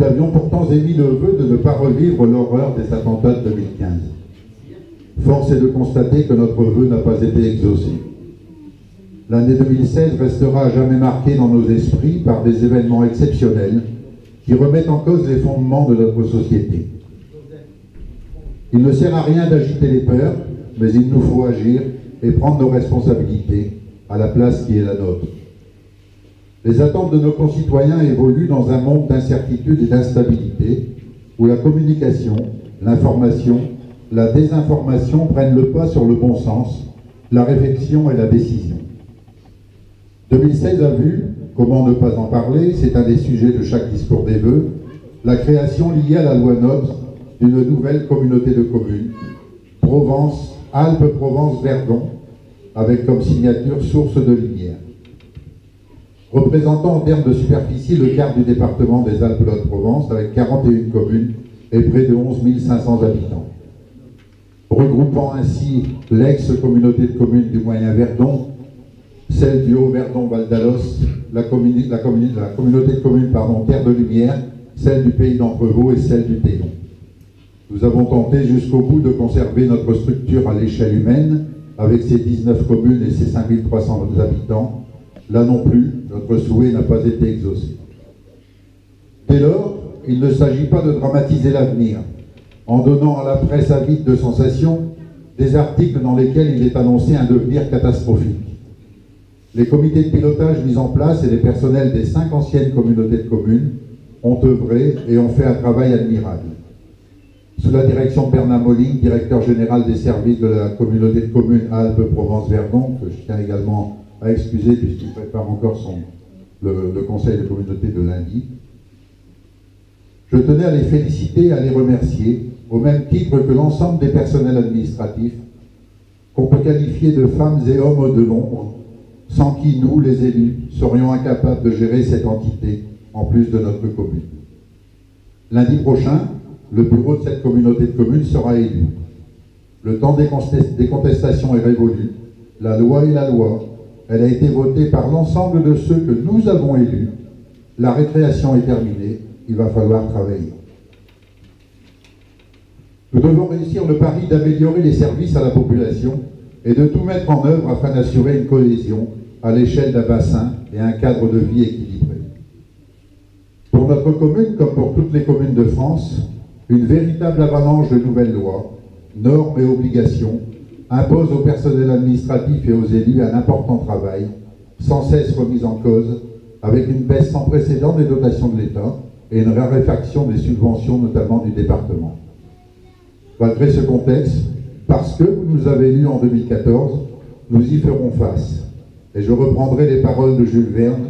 nous avions pourtant émis le vœu de ne pas revivre l'horreur des attentats de 2015. Force est de constater que notre vœu n'a pas été exaucé. L'année 2016 restera à jamais marquée dans nos esprits par des événements exceptionnels qui remettent en cause les fondements de notre société. Il ne sert à rien d'agiter les peurs, mais il nous faut agir et prendre nos responsabilités à la place qui est la nôtre. Les attentes de nos concitoyens évoluent dans un monde d'incertitude et d'instabilité où la communication, l'information, la désinformation prennent le pas sur le bon sens, la réflexion et la décision. 2016 a vu, comment ne pas en parler, c'est un des sujets de chaque discours des vœux, la création liée à la loi NOTRe d'une nouvelle communauté de communes, Provence, Alpes-Provence-Verdon, avec comme signature Source de Lumière. Représentant en termes de superficie le quart du département des Alpes-de-Haute-Provence, avec 41 communes et près de 11 500 habitants. Regroupant ainsi l'ex-communauté de communes du Moyen-Verdon, celle du Haut-Verdon-Val d'Alos, la communauté de communes Terre de Lumière, celle du Pays d'Entrevaux et celle du Théon. Nous avons tenté jusqu'au bout de conserver notre structure à l'échelle humaine, avec ses 19 communes et ses 5300 habitants. Là non plus, notre souhait n'a pas été exaucé. Dès lors, il ne s'agit pas de dramatiser l'avenir, en donnant à la presse avide de sensations des articles dans lesquels il est annoncé un devenir catastrophique. Les comités de pilotage mis en place et les personnels des 5 anciennes communautés de communes ont œuvré et ont fait un travail admirable. Sous la direction de Bernard Molling, directeur général des services de la communauté de communes Alpes-Provence-Verdon, que je tiens également à excuser puisqu'il prépare encore le conseil de communauté de lundi, je tenais à les féliciter et à les remercier, au même titre que l'ensemble des personnels administratifs, qu'on peut qualifier de femmes et hommes de l'ombre, sans qui nous, les élus, serions incapables de gérer cette entité, en plus de notre commune. Lundi prochain, le bureau de cette communauté de communes sera élu. Le temps des contestations est révolu. La loi est la loi. Elle a été votée par l'ensemble de ceux que nous avons élus. La récréation est terminée. Il va falloir travailler. Nous devons réussir le pari d'améliorer les services à la population et de tout mettre en œuvre afin d'assurer une cohésion à l'échelle d'un bassin et un cadre de vie équilibré. Pour notre commune, comme pour toutes les communes de France, une véritable avalanche de nouvelles lois, normes et obligations impose au personnel administratif et aux élus un important travail, sans cesse remis en cause, avec une baisse sans précédent des dotations de l'État et une raréfaction des subventions, notamment du département. Malgré ce contexte, parce que vous nous avez élus en 2014, nous y ferons face. Et je reprendrai les paroles de Jules Verne,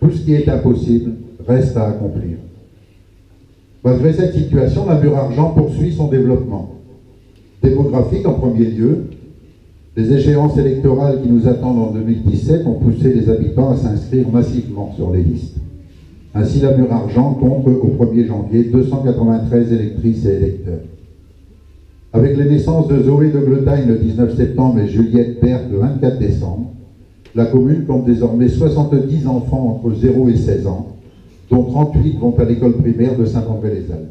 tout ce qui est impossible reste à accomplir. Malgré cette situation, la Mur-Argent poursuit son développement. Démographique en premier lieu, les échéances électorales qui nous attendent en 2017 ont poussé les habitants à s'inscrire massivement sur les listes. Ainsi, la Mur-Argent compte au 1er janvier 293 électrices et électeurs. Avec les naissances de Zoé de Gletagne le 19 septembre et Juliette Berthe le 24 décembre, la commune compte désormais 70 enfants entre 0 et 16 ans, dont 38 vont à l'école primaire de Saint-André-les-Alpes.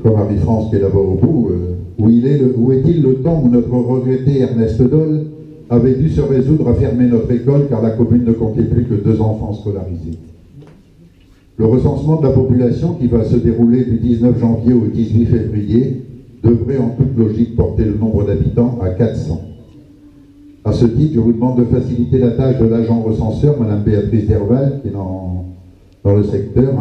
Comme Marie-France qui est d'abord au bout, où est-il le temps où notre regretté Ernest Doll avait dû se résoudre à fermer notre école car la commune ne comptait plus que 2 enfants scolarisés. Le recensement de la population qui va se dérouler du 19 janvier au 18 février devrait en toute logique porter le nombre d'habitants à 400. À ce titre, je vous demande de faciliter la tâche de l'agent recenseur, Madame Béatrice Derval, qui est dans le secteur,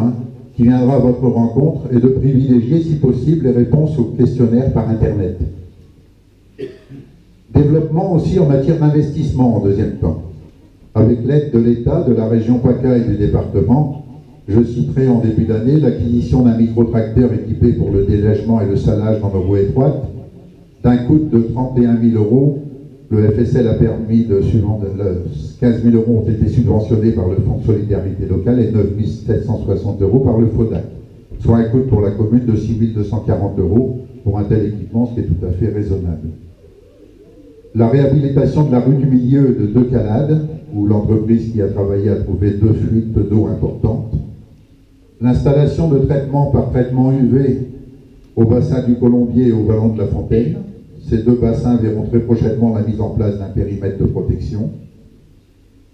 qui viendra à votre rencontre, et de privilégier, si possible, les réponses aux questionnaires par Internet. Développement aussi en matière d'investissement en deuxième temps. Avec l'aide de l'État, de la région PACA et du département, je citerai en début d'année l'acquisition d'un micro-tracteur équipé pour le délègement et le salage dans nos voies étroites, d'un coût de 31 000 €. Le FSL a permis de 15 000 € ont été subventionnés par le Fonds de solidarité locale et 9 760 € par le FODAC, soit un coût pour la commune de 6 240 € pour un tel équipement, ce qui est tout à fait raisonnable. La réhabilitation de la rue du Milieu de Deux Calades, où l'entreprise qui a travaillé a trouvé 2 fuites d'eau importantes. L'installation de traitement par traitement UV au bassin du Colombier et au vallon de la Fontaine. Ces 2 bassins verront très prochainement la mise en place d'un périmètre de protection.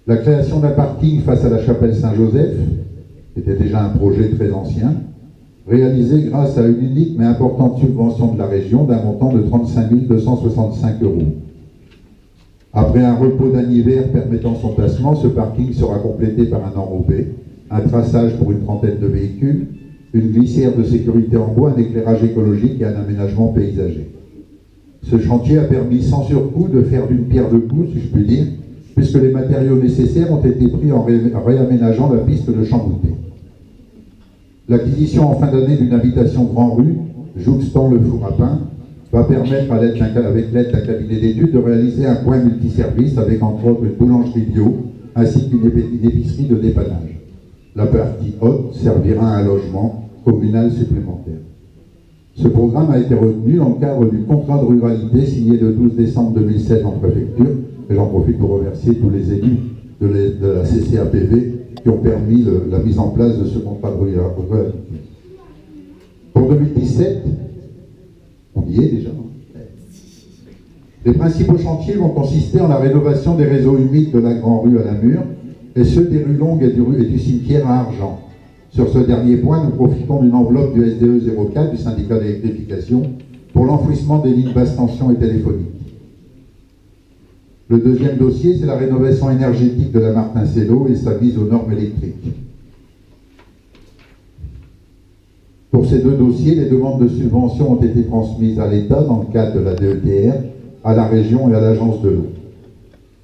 La création d'un parking face à la chapelle Saint-Joseph, qui était déjà un projet très ancien, réalisé grâce à une unique mais importante subvention de la région d'un montant de 35 265 €. Après un repos d'un hiver permettant son tassement, ce parking sera complété par un enrobé, un traçage pour une trentaine de véhicules, une glissière de sécurité en bois, un éclairage écologique et un aménagement paysager. Ce chantier a permis sans surcoût de faire d'une pierre deux coups, si je puis dire, puisque les matériaux nécessaires ont été pris en réaménageant la piste de Chambouté. L'acquisition en fin d'année d'une habitation Grand Rue, jouxtant le four à pain, va permettre, avec l'aide d'un cabinet d'études, de réaliser un point multiservice avec entre autres une boulangerie bio, ainsi qu'une épicerie de dépannage. La partie haute servira à un logement communal supplémentaire. Ce programme a été retenu dans le cadre du contrat de ruralité signé le 12 décembre 2016 en préfecture, et j'en profite pour remercier tous les élus de la CCAPV qui ont permis la mise en place de ce contrat de ruralité. Pour 2017, on y est déjà. Les principaux chantiers vont consister en la rénovation des réseaux humides de la Grand Rue à Namur et ceux des rues Longues et du cimetière à Argent. Sur ce dernier point, nous profitons d'une enveloppe du SDE 04 du syndicat d'électrification pour l'enfouissement des lignes basse tension et téléphoniques. Le deuxième dossier, c'est la rénovation énergétique de la Martin-Cello et sa mise aux normes électriques. Pour ces 2 dossiers, les demandes de subvention ont été transmises à l'État dans le cadre de la DETR, à la région et à l'agence de l'eau.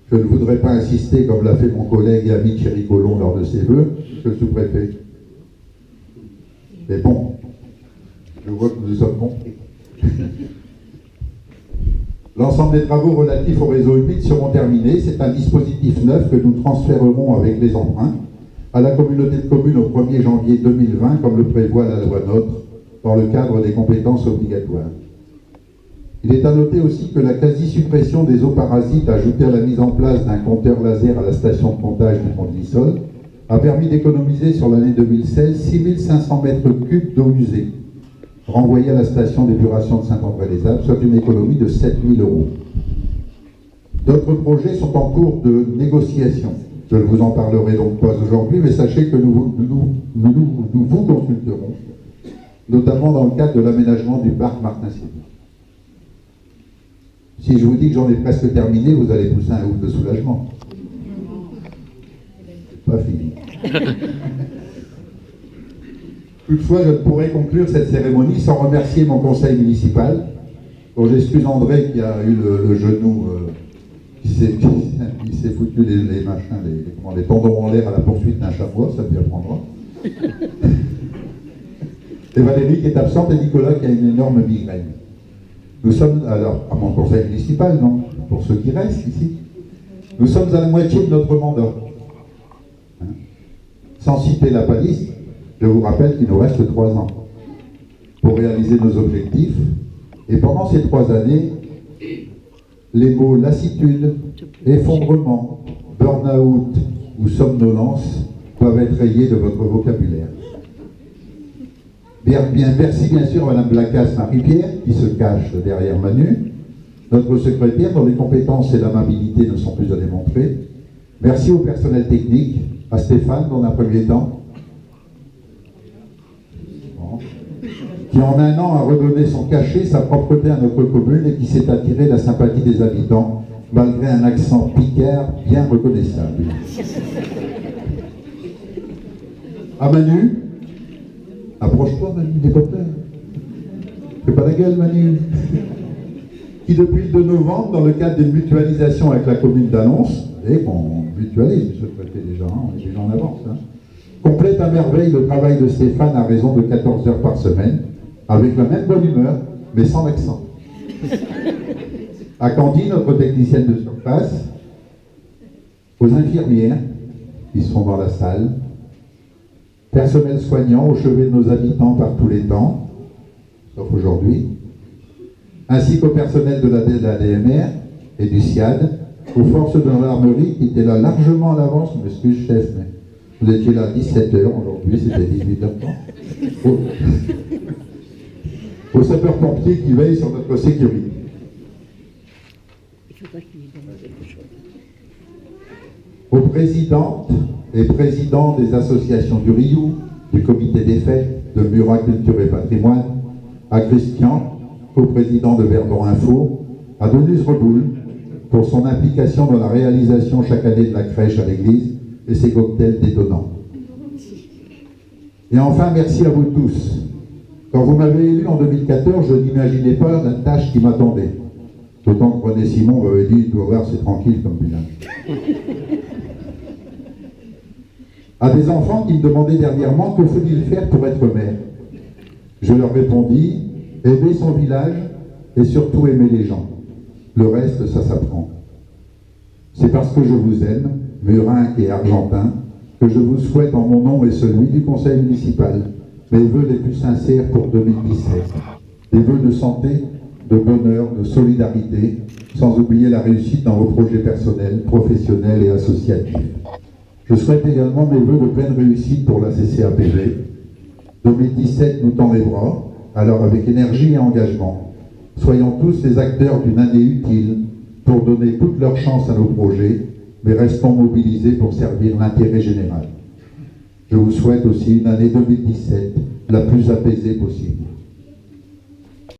Je ne voudrais pas insister, comme l'a fait mon collègue et ami Thierry Collomb lors de ses vœux, monsieur le sous-préfet. Mais bon, je vois que nous sommes compris. L'ensemble des travaux relatifs au réseau humide seront terminés. C'est un dispositif neuf que nous transférerons avec les emprunts à la communauté de communes au 1er janvier 2020, comme le prévoit la loi NOTRe, dans le cadre des compétences obligatoires. Il est à noter aussi que la quasi-suppression des eaux parasites ajoutée à la mise en place d'un compteur laser à la station de comptage du Pont de Lissol a permis d'économiser sur l'année 2016 6500 mètres cubes d'eau usée, renvoyée à la station d'épuration de Saint-André-les-Alpes, soit une économie de 7 000 €. D'autres projets sont en cours de négociation. Je ne vous en parlerai donc pas aujourd'hui, mais sachez que nous vous consulterons, notamment dans le cadre de l'aménagement du parc Martin-Cello. Si je vous dis que j'en ai presque terminé, vous allez pousser un ouf de soulagement. C'est pas fini. Toutefois, je ne pourrais conclure cette cérémonie sans remercier mon conseil municipal, dont j'excuse André qui a eu le genou, qui s'est foutu les machins, les tendons en l'air à la poursuite d'un chamois, ça lui apprendra. Et Valérie qui est absente et Nicolas qui a une énorme migraine. Nous sommes, alors, à mon conseil municipal, non, pour ceux qui restent ici, nous sommes à la moitié de notre mandat. Hein? Sans citer la palisse, je vous rappelle qu'il nous reste 3 ans pour réaliser nos objectifs. Et pendant ces 3 années, les mots lassitude, effondrement, burn-out ou somnolence doivent être rayés de votre vocabulaire. Merci bien sûr à Mme Blacasse Marie-Pierre, qui se cache derrière Manu, notre secrétaire dont les compétences et l'amabilité ne sont plus à démontrer. Merci au personnel technique, à Stéphane dans un premier temps, qui en un an a redonné son cachet, sa propreté à notre commune et qui s'est attiré la sympathie des habitants, malgré un accent picard bien reconnaissable. À Manu, approche-toi Manu, des copains. Fais pas la gueule Manu. Qui depuis le 2 novembre, dans le cadre d'une mutualisation avec la commune d'Annonces, et qu'on mutualise, monsieur le préfet déjà, on est déjà en avance, hein, complète à merveille le travail de Stéphane à raison de 14 heures par semaine, avec la même bonne humeur, mais sans l'accent. À Candy, notre technicienne de surface, aux infirmières qui sont dans la salle, personnel soignant au chevet de nos habitants par tous les temps, sauf aujourd'hui, ainsi qu'au personnel de la DMR et du SIAD, aux forces de gendarmerie qui étaient là largement à l'avance, je m'excuse chef, mais vous étiez là à 17h, aujourd'hui c'était 18h30. Aux sapeurs-pompiers qui veillent sur notre sécurité. Aux présidentes et présidents des associations du Riou, du comité des fêtes, de Murat Culture et Patrimoine, à Christian, co-président de Verdon Info, à Denise Reboul, pour son implication dans la réalisation chaque année de la crèche à l'église et ses cocktails détonnants. Et enfin, merci à vous tous. Quand vous m'avez élu en 2014, je n'imaginais pas la tâche qui m'attendait. D'autant que René Simon m'avait dit, tu vas voir, c'est tranquille comme village. À des enfants qui me demandaient dernièrement que faut-il faire pour être maire. Je leur répondis, aimer son village et surtout aimer les gens. Le reste, ça s'apprend. C'est parce que je vous aime, Murin et Argentin, que je vous souhaite en mon nom et celui du conseil municipal mes vœux les plus sincères pour 2017. Des vœux de santé, de bonheur, de solidarité, sans oublier la réussite dans vos projets personnels, professionnels et associatifs. Je souhaite également mes vœux de pleine réussite pour la CCAPV. 2017 nous tend les bras, alors avec énergie et engagement, soyons tous les acteurs d'une année utile pour donner toute leur chance à nos projets, mais restons mobilisés pour servir l'intérêt général. Je vous souhaite aussi une année 2017 la plus apaisée possible.